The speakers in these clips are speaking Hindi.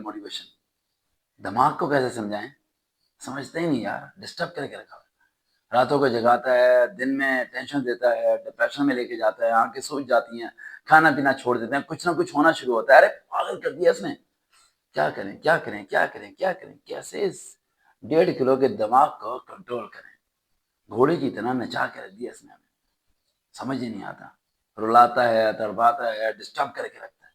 मोटिवेशन। दिमाग को कैसे समझाएं, समझते ही नहीं यार, डिस्टर्ब करके रखा है। रातों को जगाता है, दिन में टेंशन देता है, डिप्रेशन में लेके जाता है, आंखें सूज जाती हैं, खाना पीना छोड़ देते हैं, कुछ ना कुछ होना शुरू होता है। अरे पागल कर दिया इसने। क्या करें क्या करें क्या करें क्या करें, कैसे इस 1.5 किलो के दिमाग को कंट्रोल करें। घोड़े की तरह नचा के रख दिया इसने हमें, समझ ही नहीं आता। रुलाता है, तड़पाता है, डिस्टर्ब करके रखता है।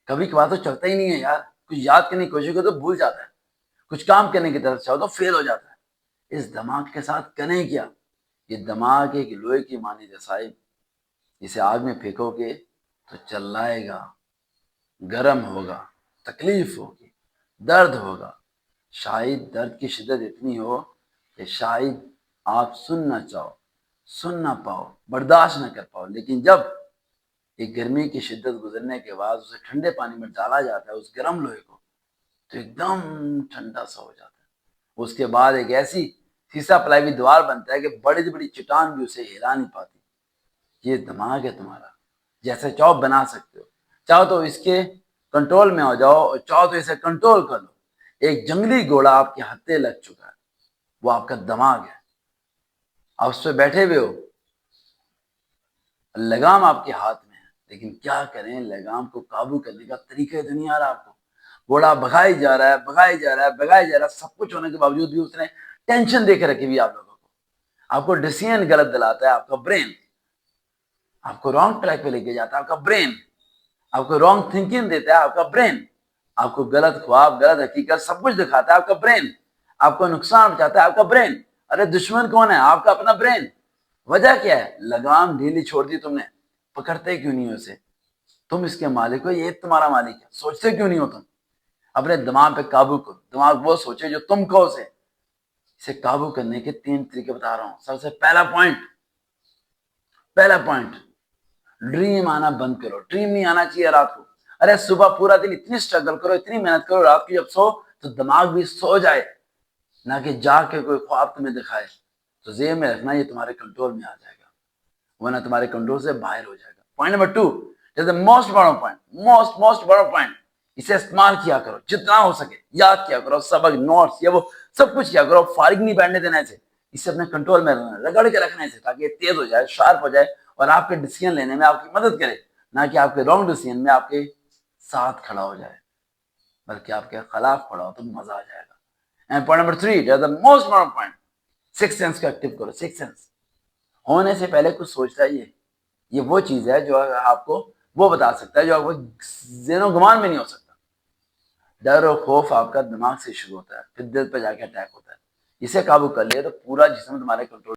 कभी कभार तो चलता ही नहीं है यार, कुछ याद करने की कोशिश करो तो भूल जाता है, कुछ काम करने की तरफ चाहो तो फेल हो जाता है। इस दिमाग के साथ करें क्या। ये दिमाग एक लोहे की मानी रसाई, इसे आग में फेंकोगे तो चिल्लाएगा, गर्म होगा, तकलीफ होगी, दर्द होगा। शायद दर्द की शिद्दत इतनी हो कि शायद आप सुन ना चाहो, सुन ना पाओ, बर्दाश्त ना कर पाओ। लेकिन जब एक गर्मी की शिद्दत गुजरने के बाद उसे ठंडे पानी में डाला जाता है, उस गर्म लोहे को, तो एकदम ठंडा सा हो जाता है। उसके बाद एक ऐसी शीशा पलाई हुई दीवार बनता है कि बड़ी से बड़ी चट्टान भी उसे हिला नहीं पाती। ये दिमाग है तुम्हारा, जैसे चाहो बना सकते हो। चाहो तो इसके कंट्रोल में हो जाओ और चाहो तो इसे कंट्रोल कर लो। एक जंगली घोड़ा आपके हत्थे लग चुका है, वो आपका दिमाग है। आप उस पर बैठे हुए हो, लगाम आपके हाथ में है, लेकिन क्या करें, लगाम को काबू करने का तरीका तो नहीं आ रहा आपको। घोड़ा भगाई जा रहा है, भगाई जा रहा है, भगाई जा रहा है, सब कुछ होने के बावजूद भी उसने टेंशन देके रखी हुई आप लोगों को। आपको डिसीजन गलत दिलाता है आपका ब्रेन, आपको रॉन्ग ट्रैक पे लेके जाता है आपका ब्रेन, आपको रॉन्ग थिंकिंग देता है आपका ब्रेन, आपको गलत ख्वाब, गलत हकीकत सब कुछ दिखाता है आपका ब्रेन, आपको नुकसान पहुंचाता है आपका ब्रेन। अरे दुश्मन कौन है, आपका अपना ब्रेन। वजह क्या है, लगाम ढीली छोड़ दी तुमने, पकड़ते क्यों नहीं हो इसे। तुम इसके मालिक हो, ये तुम्हारा मालिक है, सोचते क्यों नहीं हो तुम। अपने दिमाग पे काबू करो, दिमाग वो सोचे जो तुम कहो उसे। इसे काबू करने के 3 तरीके बता रहा हूं। सबसे पहला पॉइंट, ड्रीम आना बंद करो। ड्रीम नहीं आना चाहिए रात को। अरे सुबह पूरा दिन इतनी स्ट्रगल करो, इतनी मेहनत करो, रात को जब सो तो दिमाग भी सो जाए, ना कि जाग के कोई ख्वाब तुम्हें दिखाए। तो जेब में रखना, ये तुम्हारे कंट्रोल में आ जाएगा, वरना तुम्हारे कंट्रोल से बाहर हो जाएगा। Point number 2 is the most बड़ा पॉइंट, मोस्ट बड़ा पॉइंट। इसे इस्तेमाल किया करो जितना हो सके, याद किया करो, सबक, नोट्स, ये वो सब कुछ किया करो। फारिग नहीं बैठने देना इसे, इसे अपने कंट्रोल में रगड़ के रखना इसे, ताकि ये तेज हो जाए, शार्प हो जाए और आपके डिसीजन लेने में आपकी मदद करे, ना कि आपके रॉन्ग डिसीजन में आपके साथ खड़ा हो जाए, बल्कि आपके खिलाफ खड़ा हो तो मजा आ जाएगा। And point number 3 the most important point, six sense को एक्टिव करो। सिक्स सेंस होने से पहले कुछ सोचता है, ये वो चीज है जो आपको वो बता सकता है जो आपको जेनो गुमान में नहीं हो सकता। डर और खौफ आपका दिमाग से शुरू होता है, फिर दिल पे जाके अटैक होता है। इसे काबू कर लिया तो पूरा जिस्म तुम्हारे कंट्रोल